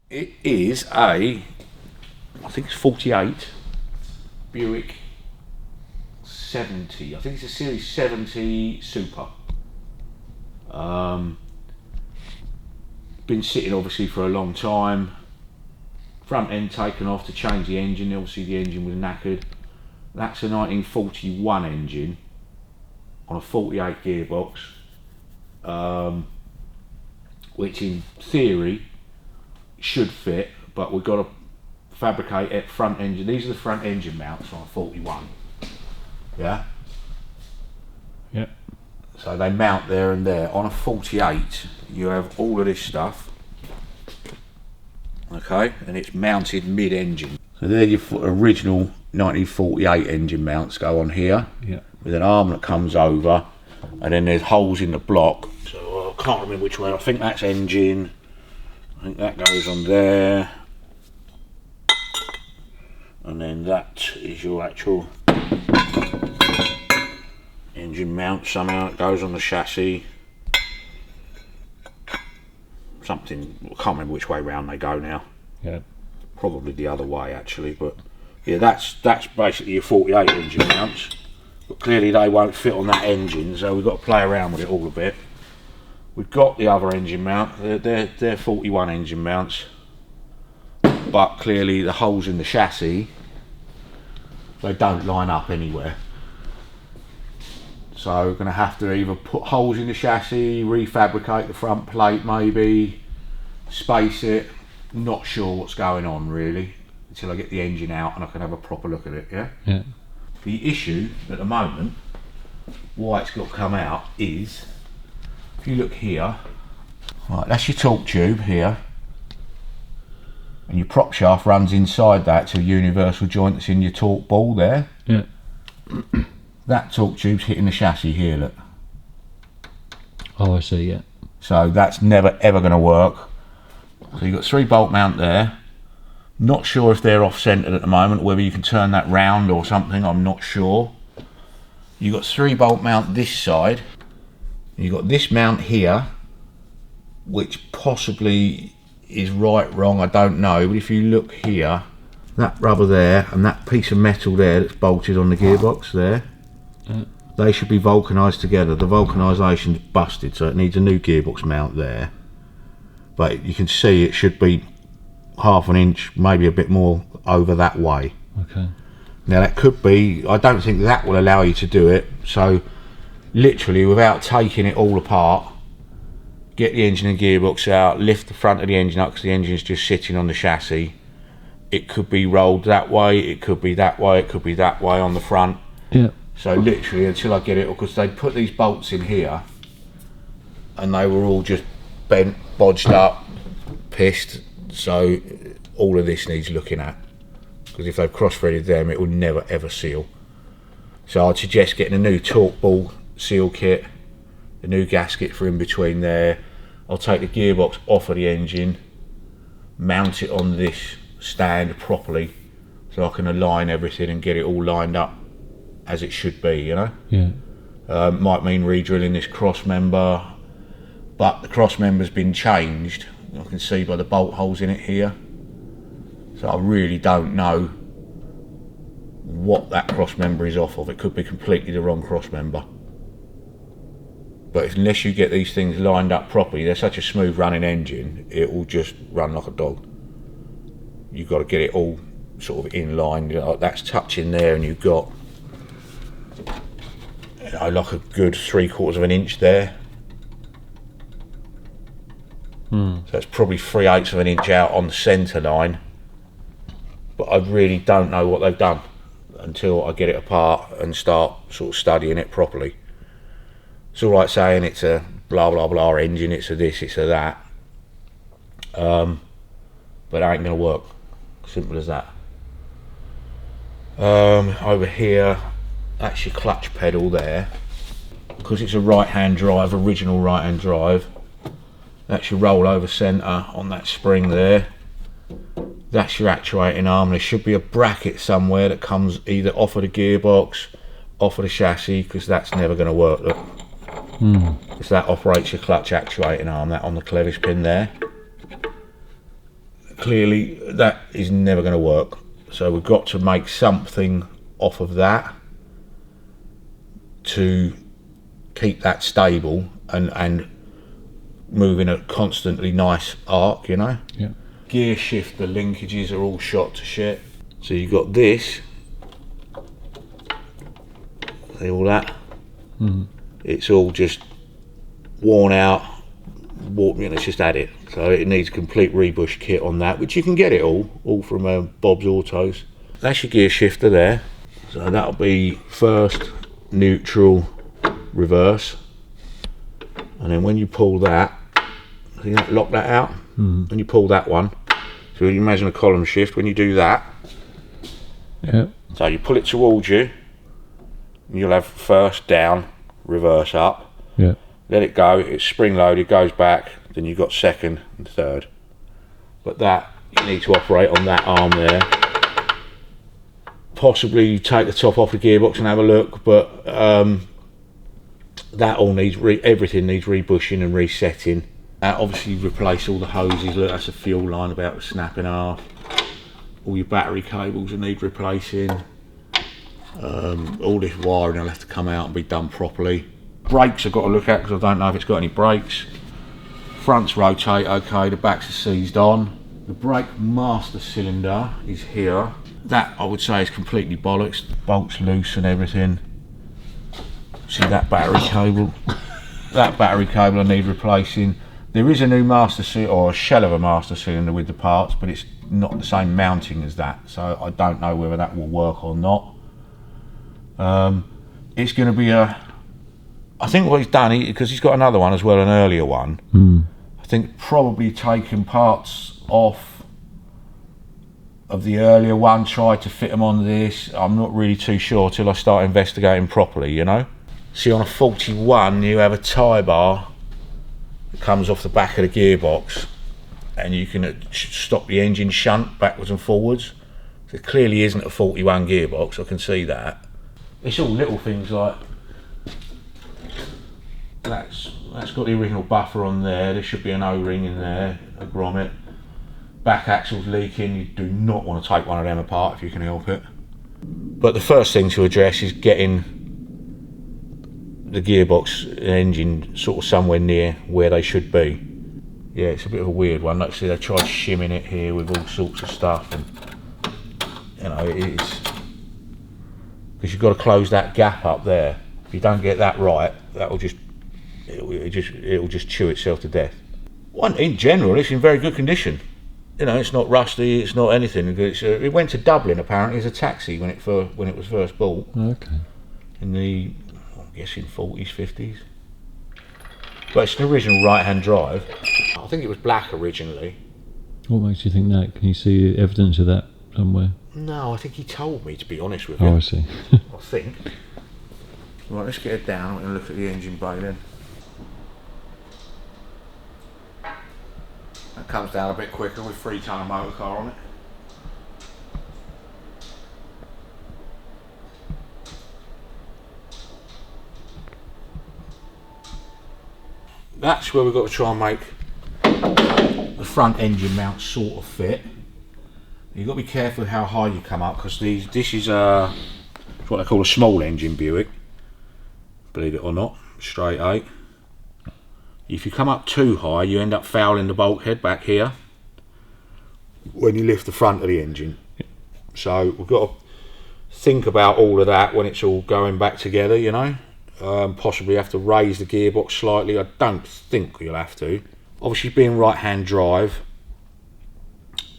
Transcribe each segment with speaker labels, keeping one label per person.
Speaker 1: It is a, I think it's 48 Buick 70. I think it's a Series 70 Super. Been sitting obviously for a long time. Front end taken off to change the engine. Obviously the engine was knackered. That's a 1941 engine on a 48 gearbox, which in theory should fit, but we've got to fabricate it front engine. These are the front engine mounts on a 41. Yeah.
Speaker 2: Yep.
Speaker 1: So they mount there and there. On a 48, you have all of this stuff. Okay, and it's mounted mid-engine. So there your original 1948 engine mounts go on here.
Speaker 2: Yeah.
Speaker 1: With an arm that comes over, and then there's holes in the block. So I can't remember which way. I think that's engine. I think that goes on there. And then that is your actual engine mount. Somehow it goes on the chassis. Something, I can't remember which way round they go now.
Speaker 2: Yeah.
Speaker 1: Probably the other way actually, but yeah, that's basically your 48 engine mounts. But clearly they won't fit on that engine, so we've got to play around with it all a bit. We've got the other engine mount, they're 41 engine mounts, but clearly the holes in the chassis, they don't line up anywhere. So we're going to have to either put holes in the chassis, refabricate the front plate maybe, space it. Not sure what's going on really until I get the engine out and I can have a proper look at it. Yeah.
Speaker 2: Yeah.
Speaker 1: The issue at the moment, why it's got to come out, is if you look here, right, that's your torque tube here, and your prop shaft runs inside that to a universal joint that's in your torque ball there.
Speaker 2: Yeah.
Speaker 1: That torque tube's hitting the chassis here, look.
Speaker 2: Oh, I see. Yeah.
Speaker 1: So that's never ever going to work. So you've got 3 bolt mount there. Not sure if they're off centered at the moment, whether you can turn that round or something, I'm not sure. You've got 3 bolt mount this side. You've got this mount here, which possibly is right, wrong, I don't know, but if you look here, that rubber there and that piece of metal there that's bolted on the gearbox there, they should be vulcanised together. The vulcanisation's busted, so it needs a new gearbox mount there. But you can see it should be half an inch, maybe a bit more over that way.
Speaker 2: Okay.
Speaker 1: Now that could be, I don't think that will allow you to do it, so literally without taking it all apart, get the engine and gearbox out, lift the front of the engine up because the engine's just sitting on the chassis. It could be rolled that way, it could be that way, it could be that way on the front.
Speaker 2: Yeah.
Speaker 1: So literally until I get it, because they put these bolts in here and they were all just bent, bodged up, pissed, so all of this needs looking at, because if they've cross-threaded them it will never ever seal. So I'd suggest getting a new torque ball seal kit, a new gasket for in between there. I'll take the gearbox off of the engine, mount it on this stand properly so I can align everything and get it all lined up as it should be, you know.
Speaker 2: Yeah.
Speaker 1: Might mean re-drilling this cross member, but the cross member's been changed. I can see by the bolt holes in it here. So I really don't know what that cross member is off of. It could be completely the wrong cross member. But unless you get these things lined up properly, they're such a smooth running engine, it will just run like a dog. You've got to get it all sort of in line, you know, like that's touching there, and you've got, you know, like a good 3/4 of an inch there. So it's probably 3/8 of an inch out on the centre line. But I really don't know what they've done until I get it apart and start sort of studying it properly. It's all right saying it's a blah blah blah engine, it's a this, it's a that, but it ain't gonna work. Simple as that. Over here, that's your clutch pedal there. Because it's a right-hand drive, original right-hand drive. That's your rollover centre on that spring there. That's your actuating arm. There should be a bracket somewhere that comes either off of the gearbox, off of the chassis, because that's never going to work. Look. Because that operates your clutch actuating arm, that on the clevis pin there. clearly that is never going to work. So we've got to make something off of that to keep that stable and move in a constantly nice arc, you know.
Speaker 2: Yeah.
Speaker 1: Gear shifter linkages are all shot to shit. So you've got this, see all that? It's all just worn out, it's just at it. So it needs a complete rebush kit on that, which you can get it all from Bob's Autos. That's your gear shifter there. So that'll be first, neutral, reverse. And then when you pull that, see that, lock that out, and you pull that one. So you imagine a column shift. When you do that,
Speaker 2: Yeah.
Speaker 1: so you pull it towards you, and you'll have first down, reverse up.
Speaker 2: Yeah.
Speaker 1: Let it go, it's spring loaded, goes back, then you've got second and third. But that, you need to operate on that arm there. Possibly take the top off the gearbox and have a look, but that all needs, everything needs rebushing and resetting. Obviously replace all the hoses, look, that's a fuel line about to snap in half. All your battery cables will need replacing. All this wiring will have to come out and be done properly. Brakes I've got to look at because I don't know if it's got any brakes. Fronts rotate okay, the backs are seized on. The brake master cylinder is here. That I would say is completely bollocks. Bolts loose and everything. See that battery cable? That battery cable I need replacing. There is a new master cylinder, or a shell of a master cylinder with the parts, but it's not the same mounting as that, so I don't know whether that will work or not. It's going to be I think what he's done, because he's got another one as well, an earlier one. I think probably taken parts off of the earlier one, tried to fit them on this. I'm not really too sure till I start investigating properly, you know. See, on a 41 you have a tie bar that comes off the back of the gearbox, and you can stop the engine shunt backwards and forwards. So it clearly isn't a 41 gearbox, I can see that. It's all little things like that's got the original buffer on there. There should be an O-ring in there, a grommet. Back axle's leaking. You do not want to take one of them apart if you can help it. But the first thing to address is getting the gearbox and engine sort of somewhere near where they should be. Yeah, it's a bit of a weird one. Like, see, they tried shimming it here with all sorts of stuff, and you know, it's because you've got to close that gap up there. If you don't get that right, that'll just it'll just chew itself to death. In general, it's in very good condition. You know, it's not rusty, it's not anything. It went to Dublin apparently as a taxi when it was first bought.
Speaker 2: Okay.
Speaker 1: In the, I'm guessing 40s, 50s. But it's an original right-hand drive. I think it was black originally.
Speaker 2: What makes you think that? Can you see evidence of that somewhere?
Speaker 1: No, I think he told me, to be honest with you.
Speaker 2: Oh, I see.
Speaker 1: I think. Right, let's get it down and look at the engine bay then. That comes down a bit quicker with 3-tonne motor car on it. That's where we've got to try and make the front engine mount sort of fit. You've got to be careful how high you come up, because this is what they call a small engine Buick, believe it or not, straight 8. If you come up too high, you end up fouling the bulkhead back here when you lift the front of the engine. So we've got to think about all of that when it's all going back together, you know. Possibly have to raise the gearbox slightly. I don't think you'll have to. Obviously, being right-hand drive,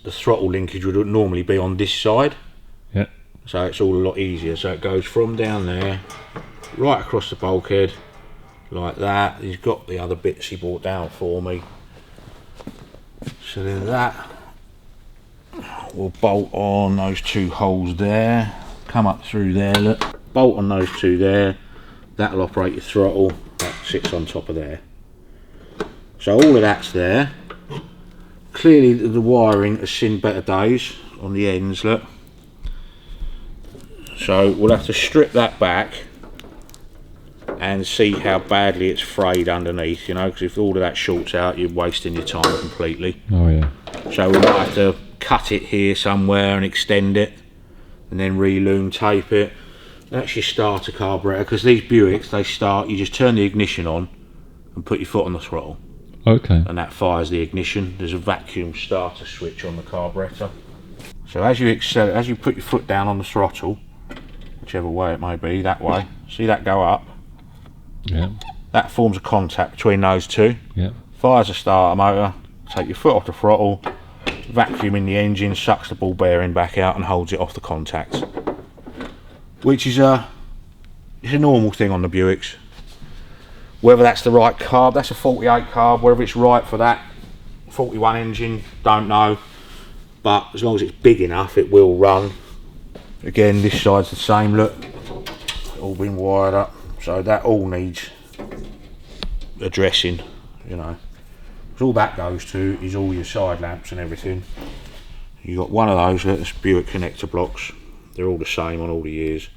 Speaker 1: the throttle linkage would normally be on this side.
Speaker 2: Yeah.
Speaker 1: So it's all a lot easier. So it goes from down there, right across the bulkhead, like that. He's got the other bits he brought down for me. So then that will bolt on those 2 holes there, come up through there, look, bolt on those 2 there. That'll operate your throttle. That sits on top of there. So all of that's there. Clearly the wiring has seen better days on the ends, look. So we'll have to strip that back and see how badly it's frayed underneath, you know, because if all of that shorts out, you're wasting your time completely.
Speaker 2: Oh yeah.
Speaker 1: So we might have to cut it here somewhere and extend it, and then re-loom tape it. That's your starter carburetor, because these Buicks, they start, you just turn the ignition on and put your foot on the throttle.
Speaker 2: Okay.
Speaker 1: And that fires the ignition. There's a vacuum starter switch on the carburetor. So as you put your foot down on the throttle, whichever way it may be, that way, see that go up?
Speaker 2: Yeah.
Speaker 1: That forms a contact between those two.
Speaker 2: Yeah.
Speaker 1: Fires the starter motor, take your foot off the throttle, vacuum in the engine, sucks the ball bearing back out and holds it off the contacts. Which is it's a normal thing on the Buicks. Whether that's the right carb, that's a 48 carb, whether it's right for that 41 engine, don't know. But as long as it's big enough, it will run. Again, this side's the same, look. All been wired up. So that all needs addressing, you know. Because all that goes to is all your side lamps and everything. You got one of those, that's Buick connector blocks. They're all the same on all the years.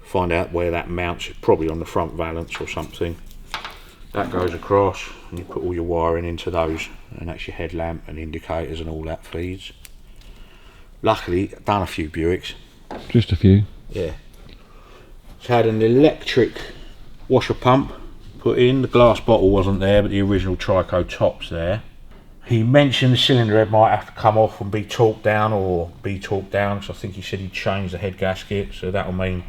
Speaker 1: Find out where that mounts, it's probably on the front valance or something. That goes across and you put all your wiring into those, and that's your headlamp and indicators and all that feeds. Luckily, I've done a few Buicks.
Speaker 2: Just a few.
Speaker 1: Yeah. It's had an electric washer pump put in. The glass bottle wasn't there, but the original Trico top's there. He mentioned the cylinder head might have to come off and be torqued down, because I think he said he'd changed the head gasket, so that'll mean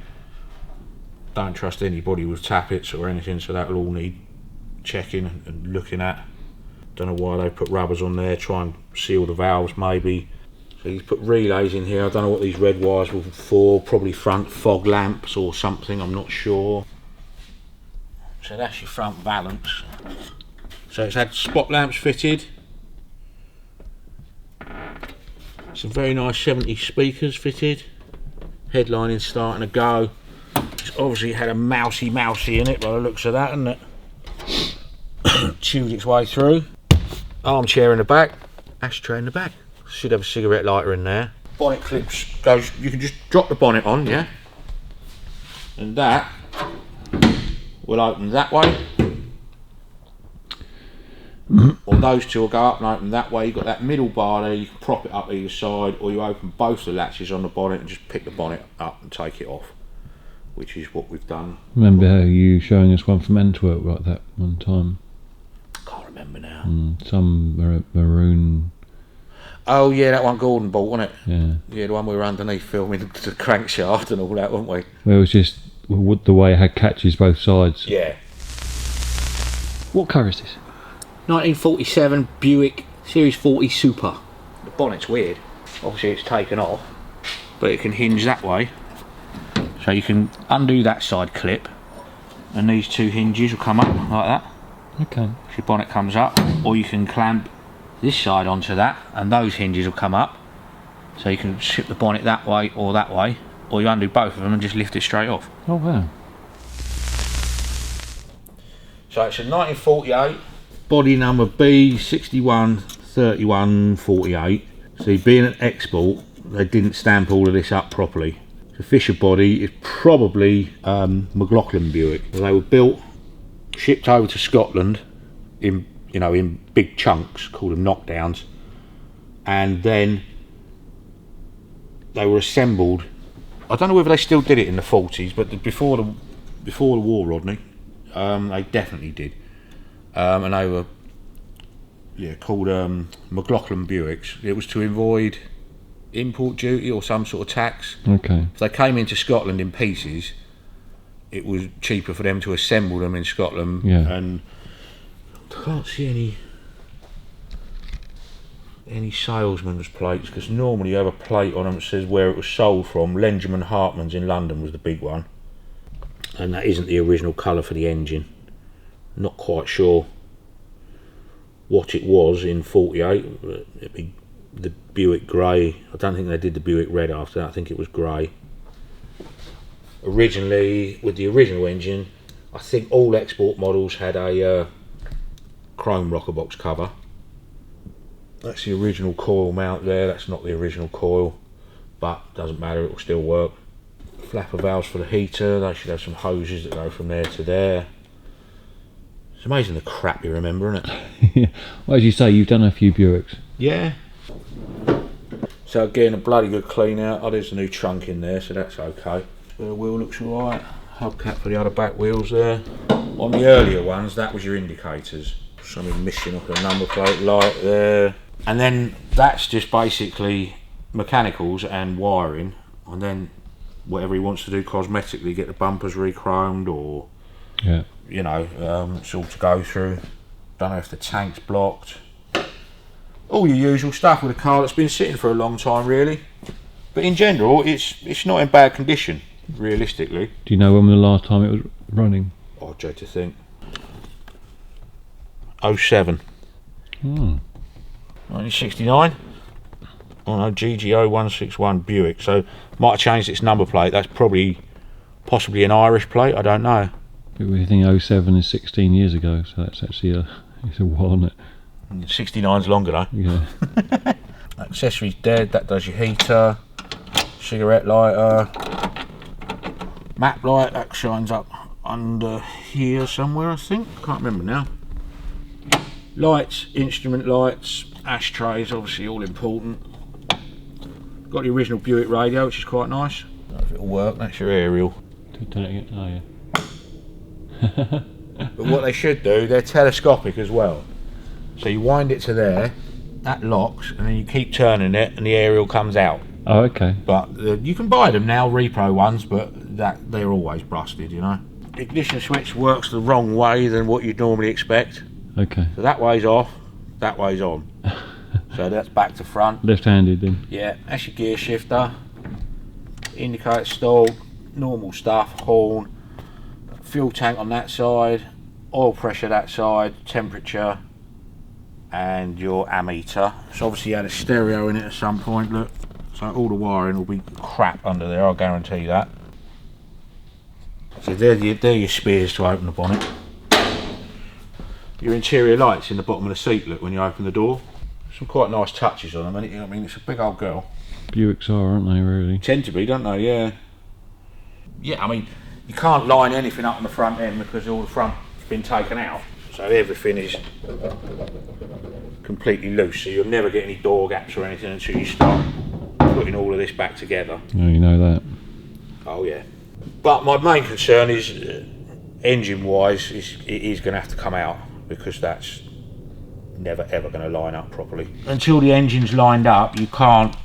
Speaker 1: don't trust anybody with tappets or anything, so that'll all need checking and looking at. Don't know why they put rubbers on there, try and seal the valves maybe. So he's put relays in here. I don't know what these red wires were for, probably front fog lamps or something, I'm not sure. So that's your front valance. So it's had spot lamps fitted. Some very nice 70 speakers fitted. Headlining starting to go. It's obviously had a mousy in it by the looks of that, hasn't it? Chewed its way through. Armchair in the back, ashtray in the back. Should have a cigarette lighter in there. Bonnet clips goes, you can just drop the bonnet on, yeah? And that will open that way. Or those two will go up and open that way. You've got that middle bar there, you can prop it up either side, or you open both the latches on the bonnet and just pick the bonnet up and take it off, which is what we've done.
Speaker 2: Remember how you showing us one from Antwerp like that one time?
Speaker 1: Can't remember now.
Speaker 2: Some maroon.
Speaker 1: Oh yeah, that one Gordon bought, wasn't it?
Speaker 2: Yeah.
Speaker 1: Yeah, the one we were underneath filming the crankshaft and all that, weren't we?
Speaker 2: Well, it was just the way it had catches both sides.
Speaker 1: Yeah.
Speaker 2: What colour is this?
Speaker 1: 1947 Buick Series 40 Super. The bonnet's weird. Obviously it's taken off, but it can hinge that way. So you can undo that side clip, and these two hinges will come up like that.
Speaker 2: Okay.
Speaker 1: So your bonnet comes up, or you can clamp this side onto that, and those hinges will come up. So you can ship the bonnet that way, or you undo both of them and just lift it straight off.
Speaker 2: Oh wow.
Speaker 1: So it's a 1948. Body number B613148. See, being an export, they didn't stamp all of this up properly. The Fisher body is probably McLaughlin Buick. They were built, shipped over to Scotland in big chunks, called them knockdowns, and then they were assembled. I don't know whether they still did it in the 40s, but before the war, Rodney, they definitely did. And they were called McLaughlin Buicks. It was to avoid import duty or some sort of tax.
Speaker 2: Okay.
Speaker 1: If they came into Scotland in pieces, it was cheaper for them to assemble them in Scotland.
Speaker 2: Yeah.
Speaker 1: And I can't see any salesman's plates, because normally you have a plate on them that says where it was sold from. Lengerman Hartman's in London was the big one, and that isn't the original colour for the engine. Not quite sure what it was in 48. It'd be the Buick grey. I don't think they did the Buick red after that. I think it was grey. Originally, with the original engine, I think all export models had a chrome rocker box cover. That's the original coil mount there. That's not the original coil, but doesn't matter, it will still work. Flapper valves for the heater. They should have some hoses that go from there to there. It's amazing the crap you remember, isn't it?
Speaker 2: Well, as you say, you've done a few Buicks.
Speaker 1: Yeah, So again, a bloody good clean out. Oh, there's a new trunk in there, so that's okay. Spare wheel looks alright. Hubcap for the other back wheels there. On the earlier ones, that was your indicators. Something missing off the number plate light there. And then that's just basically mechanicals and wiring, and then whatever he wants to do cosmetically, get the bumpers re-chromed or,
Speaker 2: Yeah.
Speaker 1: you know, it's all to go through. Don't know if the tank's blocked. All your usual stuff with a car that's been sitting for a long time, really. But in general, it's not in bad condition, realistically.
Speaker 2: Do you know when was the last time it was running?
Speaker 1: I'll try to think. 07. 1969. Oh no, GGO 161 Buick. So might have changed its number plate. That's possibly an Irish plate. I don't know.
Speaker 2: We think 07 is 16 years ago, so that's actually it's a while, isn't it?
Speaker 1: 69's longer though.
Speaker 2: Yeah.
Speaker 1: Accessories dead. That does your heater, cigarette lighter, map light. That shines up under here somewhere, I think. Can't remember now. Lights, instrument lights, ashtrays, obviously all important. Got the original Buick radio, which is quite nice. Don't know if it'll work. That's your aerial.
Speaker 2: Turn it again. Oh yeah.
Speaker 1: But what they should do, they're telescopic as well. So you wind it to there, that locks, and then you keep turning it, and the aerial comes out.
Speaker 2: Oh, okay.
Speaker 1: But you can buy them now, repro ones, but they're always busted, you know. The ignition switch works the wrong way than what you'd normally expect.
Speaker 2: Okay.
Speaker 1: So that way's off, that way's on. So that's back to front.
Speaker 2: Left-handed then.
Speaker 1: Yeah, that's your gear shifter. Indicator stalled, normal stuff, horn, fuel tank on that side, oil pressure that side, temperature, and your ammeter. So obviously you had a stereo in it at some point, look. So all the wiring will be crap under there, I'll guarantee that. So they're your spears to open the bonnet. Your interior lights in the bottom of the seat, look, when you open the door. Some quite nice touches on them, and I mean, it's a big old girl.
Speaker 2: Buicks are, aren't they, really?
Speaker 1: Tend to be, don't they? Yeah. Yeah, I mean, you can't line anything up on the front end because all the front's been taken out. So everything is completely loose. So you'll never get any door gaps or anything until you start putting all of this back together.
Speaker 2: Oh, you know that.
Speaker 1: Oh yeah. But my main concern is, engine-wise, it is going to have to come out because that's never ever going to line up properly. Until the engine's lined up, you can't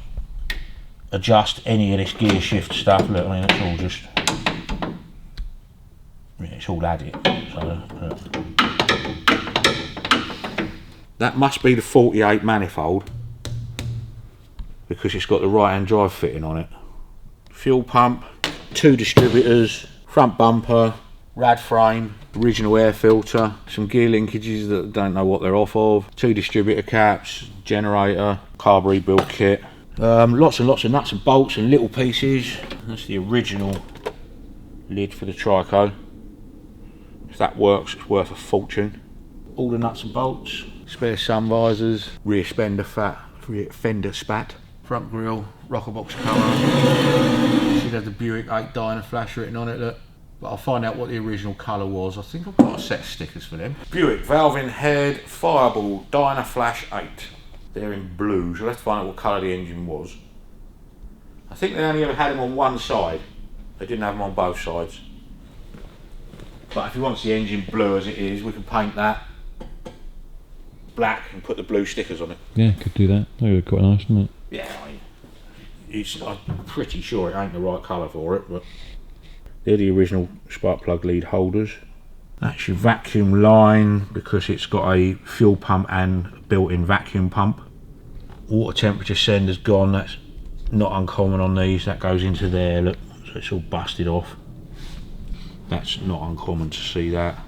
Speaker 1: adjust any of this gear shift stuff. Look, I mean, it's all just, it's all added. So, that must be the 48 manifold because it's got the right-hand drive fitting on it. Fuel pump, 2 distributors, front bumper, rad frame, original air filter, some gear linkages that I don't know what they're off of, 2 distributor caps, generator, carb rebuild kit, lots and lots of nuts and bolts and little pieces. That's the original lid for the Trico. If that works, it's worth a fortune. All the nuts and bolts, spare sun visors, rear fender spat, front grille, rocker box cover. Should have the Buick 8 Dyna Flash written on it, look. But I'll find out what the original colour was. I think I've got a set of stickers for them. Buick valve in head, Fireball Dyna Flash 8. They're in blue, so we'll have to find out what colour the engine was. I think they only ever had them on one side. They didn't have them on both sides. But if you want the engine blue as it is, we can paint that black and put the blue stickers on it.
Speaker 2: Yeah, could do that. That would be quite nice, wouldn't it?
Speaker 1: Yeah, I mean, I'm pretty sure it ain't the right colour for it, but they're the original spark plug lead holders. That's your vacuum line because it's got a fuel pump and built-in vacuum pump. Water temperature sender's gone, that's not uncommon on these, that goes into there, look, so it's all busted off. That's not uncommon to see that.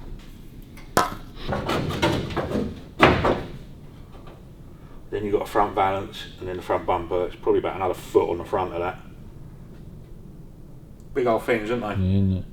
Speaker 1: Then you've got a front valance and then the front bumper. It's probably about another foot on the front of that. Big old things, aren't they?
Speaker 2: Yeah, isn't it?